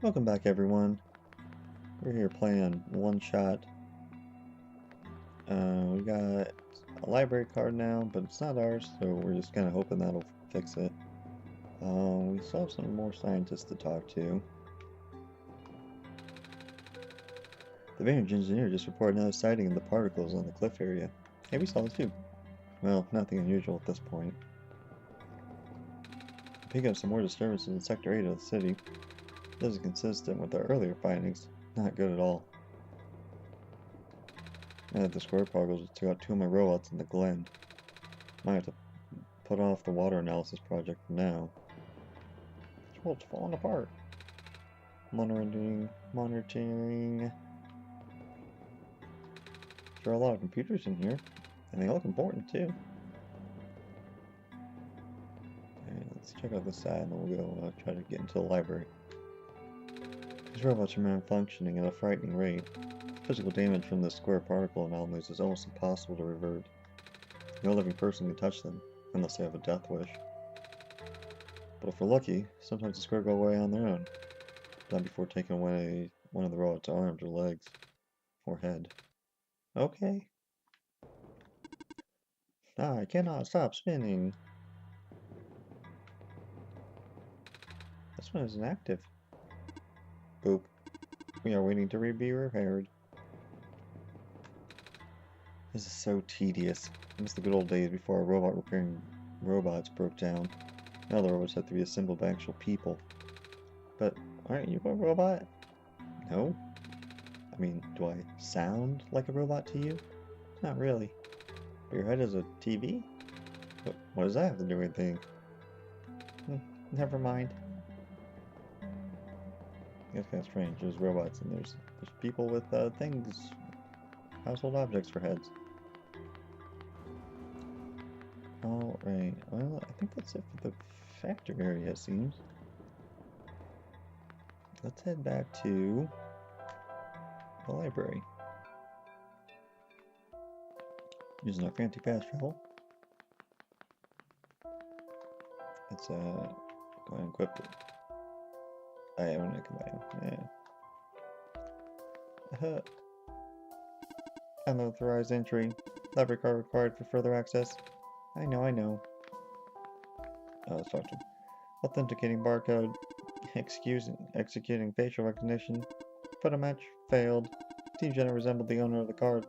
Welcome back, everyone. We're here playing One-Shot. We got a library card now, but it's not ours, so we're just kind of hoping that'll fix it. We still have some more scientists to talk to. The Vantage engineer just reported another sighting of the particles on the cliff area. Hey, we saw this too. Well, nothing unusual at this point. Picking up some more disturbances in Sector 8 of the city. This is consistent with our earlier findings. Not good at all. Now that the square particles just took out 2 of my robots in the glen. Might have to put off the water analysis project for now. This world's falling apart. Monitoring. There are a lot of computers in here, and they look important too. Alright, let's check out this side, and then we'll go try to get into the library. These robots are malfunctioning at a frightening rate. Physical damage from the square particle anomalies is almost impossible to revert. No living person can touch them, unless they have a death wish. But if we're lucky, sometimes the square go away on their own. Not before taking away one of the robot's arms or legs. Or head. Okay. I cannot stop spinning. This one isn't active. Boop. We are waiting to be repaired. This is so tedious. I miss the good old days before our robot repairing robots broke down. Now the robots have to be assembled by actual people. But aren't you a robot? No? I mean, do I sound like a robot to you? Not really. But your head is a TV? What does that have to do with anything? Never mind. That's kind of strange. There's robots and there's people with things, household objects for heads. Alright, well, I think that's it for the factory area, it seems. Let's head back to the library. Using our fancy fast travel. Let's go ahead and equip it. I am gonna combine. Yeah. Unauthorized entry. Library card required for further access. I know. Let's talk to him. Authenticating barcode. Executing facial recognition. Photo match. Failed. Team Jenna resembled the owner of the card.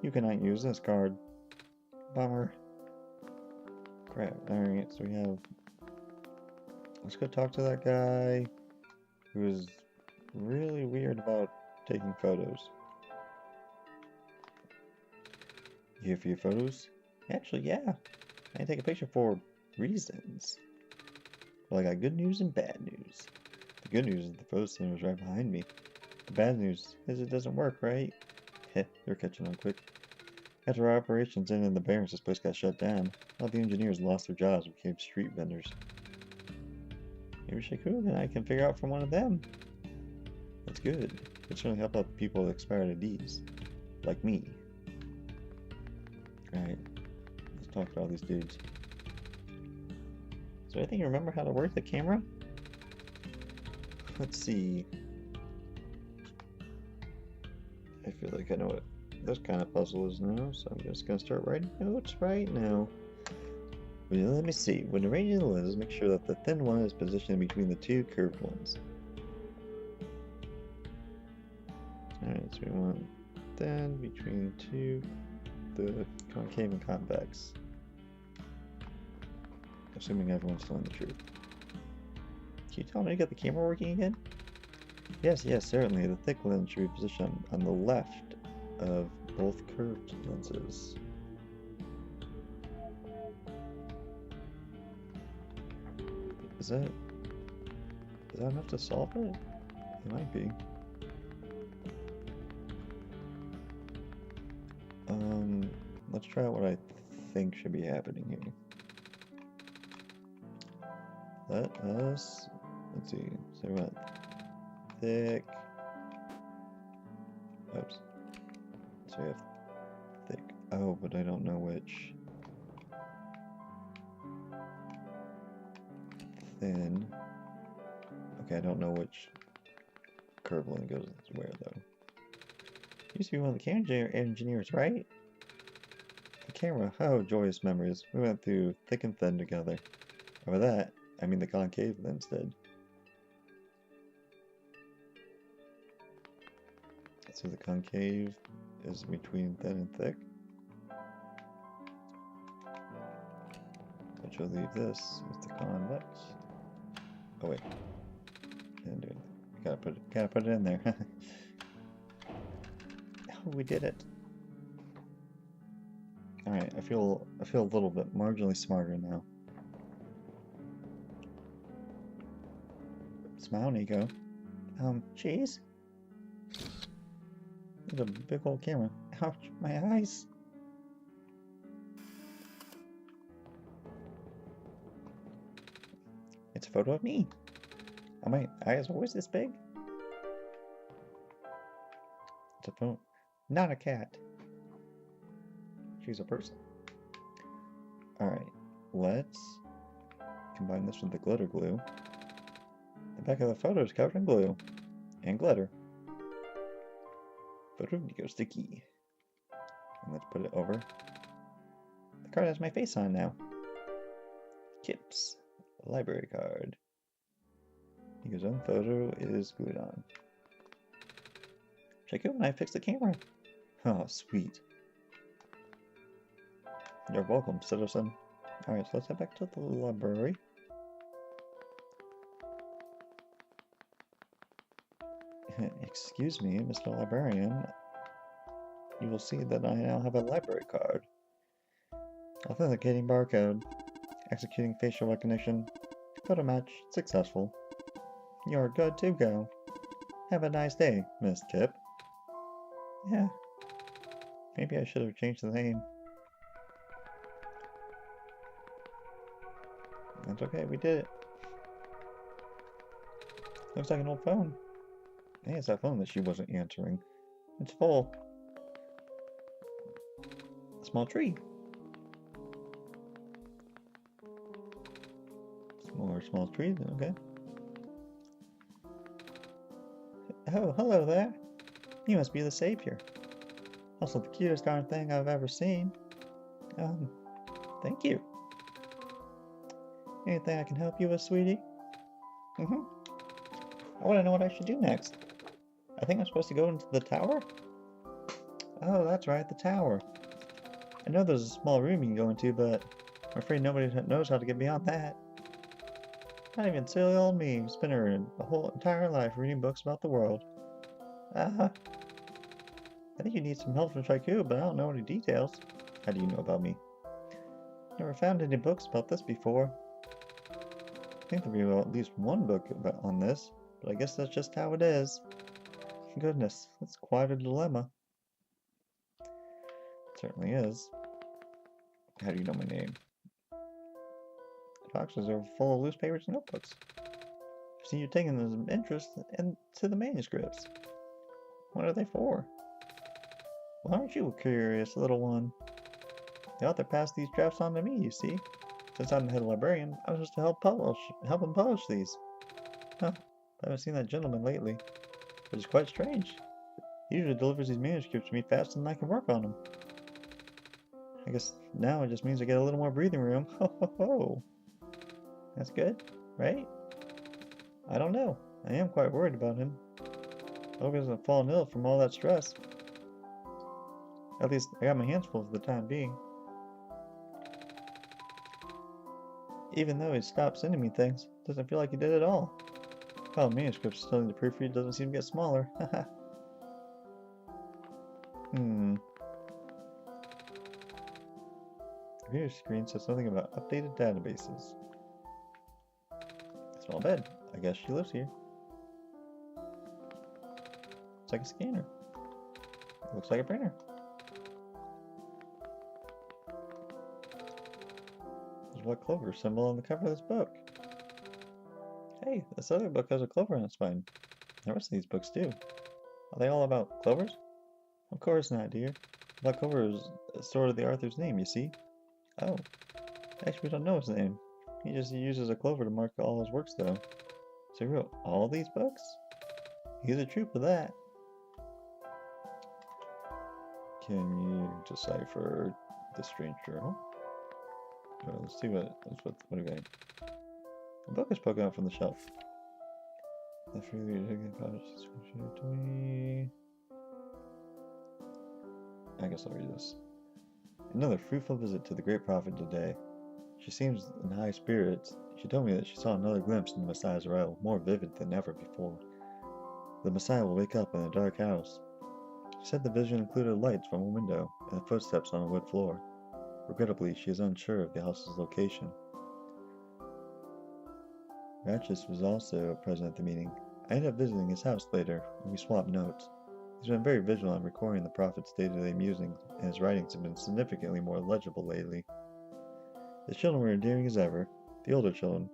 You cannot use this card. Bummer. Crap. Alright, so we have... Let's go talk to that guy who is really weird about taking photos. You here for your photos? Actually, yeah. I take a picture for reasons. Well, I got good news and bad news. The good news is the photo center is right behind me. The bad news is it doesn't work, right? Heh, they're catching on quick. After our operations ended in the barracks, this place got shut down. All the engineers lost their jobs and became street vendors. Maybe Shykoo and I can figure out from one of them. That's good. It certainly help out people with expired IDs. Like me. Alright. Let's talk to all these dudes. So I think you remember how to work the camera? Let's see. I feel like I know what this kind of puzzle is now, so I'm just gonna start writing notes right now. Well, let me see. When arranging the lenses, make sure that the thin one is positioned between the two curved ones. Alright, so we want thin between the concave and convex. Assuming everyone's telling the truth. Can you tell me to get the camera working again? Yes, certainly. The thick lens should be positioned on the left of both curved lenses. Is that enough to solve it? It might be. Let's try what I think should be happening here. Let's see. So we want thick. Oops. So we have thick. Oh, but I don't know which. Thin. Okay, I don't know which curve only goes where, though? Used to be one of the camera engineers, right? The camera, oh, joyous memories. We went through thick and thin together. And with that, I mean the concave instead. So the concave is between thin and thick. Which will leave this as the convex. Oh wait. Didn't do it. Gotta put it in there. Oh, we did it. Alright, I feel a little bit marginally smarter now. Smile, Niko. Cheese? There's a big old camera. Ouch, my eyes. It's a photo of me. Are my eyes always this big? It's a phone. Not a cat. She's a person. Alright, let's combine this with the glitter glue. The back of the photo is covered in glue and glitter. Photo of Niko sticky. And let's put it over. The card has my face on now. Chips. Library card. Niko's own photo is glued on. Shykoo and I fixed the camera. Oh, sweet. You're welcome, citizen. Alright, so let's head back to the library. Excuse me, Mr. Librarian. You will see that I now have a library card. Authenticating barcode. Executing facial recognition. Photo match successful. You're good to go. Have a nice day, Miss Tip. Yeah. Maybe I should have changed the name. That's okay, we did it. Looks like an old phone. Hey, it's that phone that she wasn't answering. It's full. A small tree. Small tree, okay. Oh, hello there. You must be the savior. Also the cutest darn thing I've ever seen. Thank you. Anything I can help you with, sweetie? I want to know what I should do next. I think I'm supposed to go into the tower? Oh, that's right, the tower. I know there's a small room you can go into, but I'm afraid nobody knows how to get beyond that. Not even silly old me, who spent her whole entire life reading books about the world. I think you need some help from Shykoo, but I don't know any details. How do you know about me? Never found any books about this before. I think there'll be at least one book on this, but I guess that's just how it is. Goodness, that's quite a dilemma. It certainly is. How do you know my name? The boxes are full of loose papers and notebooks. I've seen you taking an interest into the manuscripts. What are they for? Well, aren't you a curious little one? The author passed these drafts on to me, you see. Since I'm the head librarian, I was just to help him publish these. Huh, I haven't seen that gentleman lately, which is quite strange. He usually delivers these manuscripts to me faster than I can work on them. I guess now it just means I get a little more breathing room. Ho ho ho! That's good, right? I don't know. I am quite worried about him. I hope he hasn't fallen ill from all that stress. At least I got my hands full for the time being. Even though he stopped sending me things, doesn't feel like he did at all. While the manuscript still need to proofread doesn't seem to get smaller. Haha. The computer screen says something about updated databases. Small bed. I guess she lives here. It's like a scanner. It looks like a printer. There's a white clover symbol on the cover of this book. Hey, this other book has a clover on its spine. The rest of these books do. Are they all about clovers? Of course not, dear. Black Clover is sort of the author's name, you see. Oh. Actually, we don't know his name. He just uses a clover to mark all his works, though. So he wrote all these books? He's a troop of that. Can you decipher the strange journal? Let's see what do we got? A book is poking out from the shelf. The freely I guess I'll read this. Another fruitful visit to the great prophet today. She seems in high spirits. She told me that she saw another glimpse in the Messiah's arrival, more vivid than ever before. The Messiah will wake up in a dark house. She said the vision included lights from a window and footsteps on a wood floor. Regrettably, she is unsure of the house's location. Ratchis was also present at the meeting. I ended up visiting his house later, and we swapped notes. He's been very vigilant on recording the prophet's day-to-day musings, and his writings have been significantly more legible lately. The children were endearing as ever. The older children,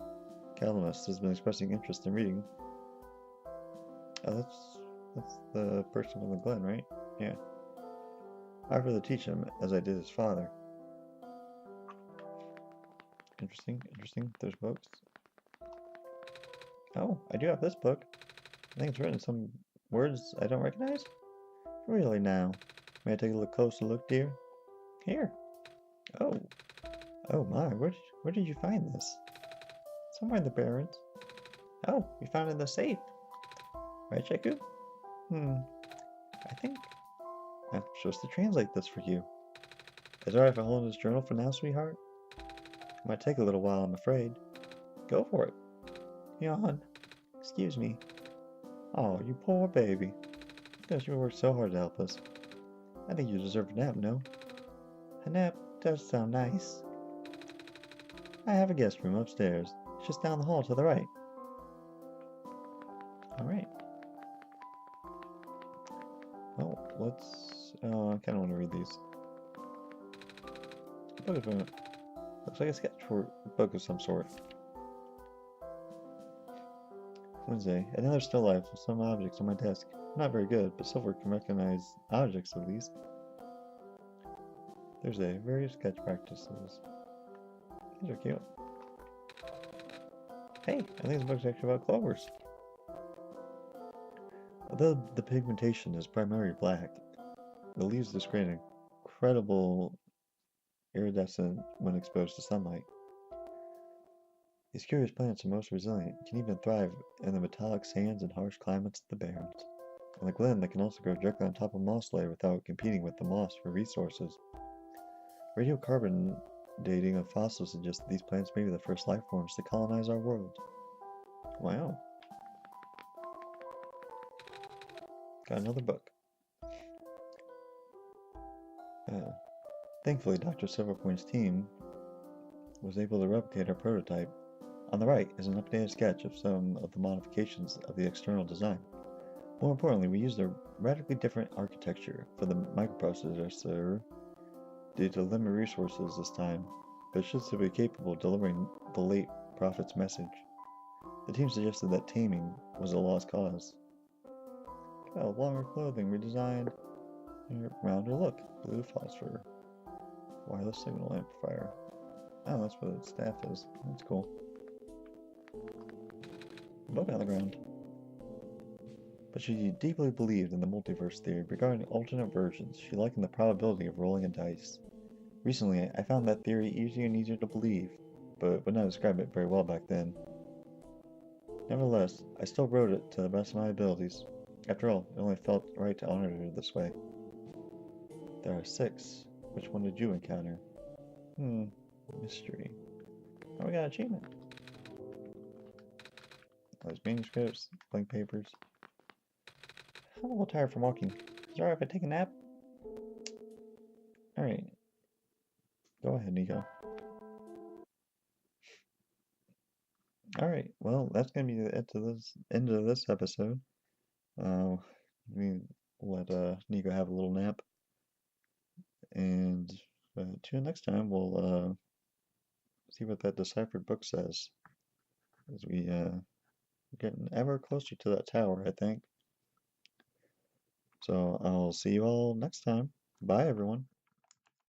Calamus, has been expressing interest in reading. Oh, that's the person from the Glen, right? Yeah. I offered to teach him, as I did his father. Interesting. There's books. Oh, I do have this book. I think it's written some words I don't recognize. Really now? May I take a closer look, dear? Here. Oh my, where did you find this? Somewhere in the barrens. Oh, you found it in the safe. Right, Shykoo? I think I'm supposed to translate this for you. Is it alright if I hold this journal for now, sweetheart? It might take a little while, I'm afraid. Go for it. Yawn. Excuse me. Oh, you poor baby. Because you worked so hard to help us. I think you deserve a nap, no? A nap does sound nice. I have a guest room upstairs. It's just down the hall to the right. Alright. Well, let's... I kind of want to read these. Looks like a sketch for a book of some sort. Wednesday. Another still life with some objects on my desk. Not very good, but Silver can recognize objects at least. Thursday. Various sketch practices. These are cute. Hey, I think this book's actually about clovers. Although the pigmentation is primarily black, the leaves display an incredible iridescent when exposed to sunlight. These curious plants are most resilient, can even thrive in the metallic sands and harsh climates of the barrens. On the glen, they can also grow directly on top of moss layer without competing with the moss for resources. Radiocarbon dating of fossils suggests that these plants may be the first life forms to colonize our world. Wow. Got another book. Thankfully, Dr. Silverpoint's team was able to replicate our prototype. On the right is an updated sketch of some of the modifications of the external design. More importantly, we used a radically different architecture for the microprocessor due to limited resources this time, but it should still be capable of delivering the late prophet's message. The team suggested that taming was a lost cause. Well, longer clothing redesigned, rounder look, blue phosphor, wireless signal amplifier. Oh, that's what its staff is. That's cool. Book on the ground. But she deeply believed in the multiverse theory regarding alternate versions. She likened the probability of rolling a dice. Recently, I found that theory easier and easier to believe, but would not describe it very well back then. Nevertheless, I still wrote it to the best of my abilities. After all, it only felt right to honor her this way. There are 6. Which one did you encounter? Mystery. Oh, we got an achievement. Those manuscripts, blank papers. I'm a little tired from walking. Is it alright if I take a nap? Alright. Go ahead, Niko. Alright, well, that's gonna be the end of this episode. We let Niko have a little nap. And tune next time, we'll see what that deciphered book says. As we getting ever closer to that tower, I think. So I'll see you all next time. Bye, everyone.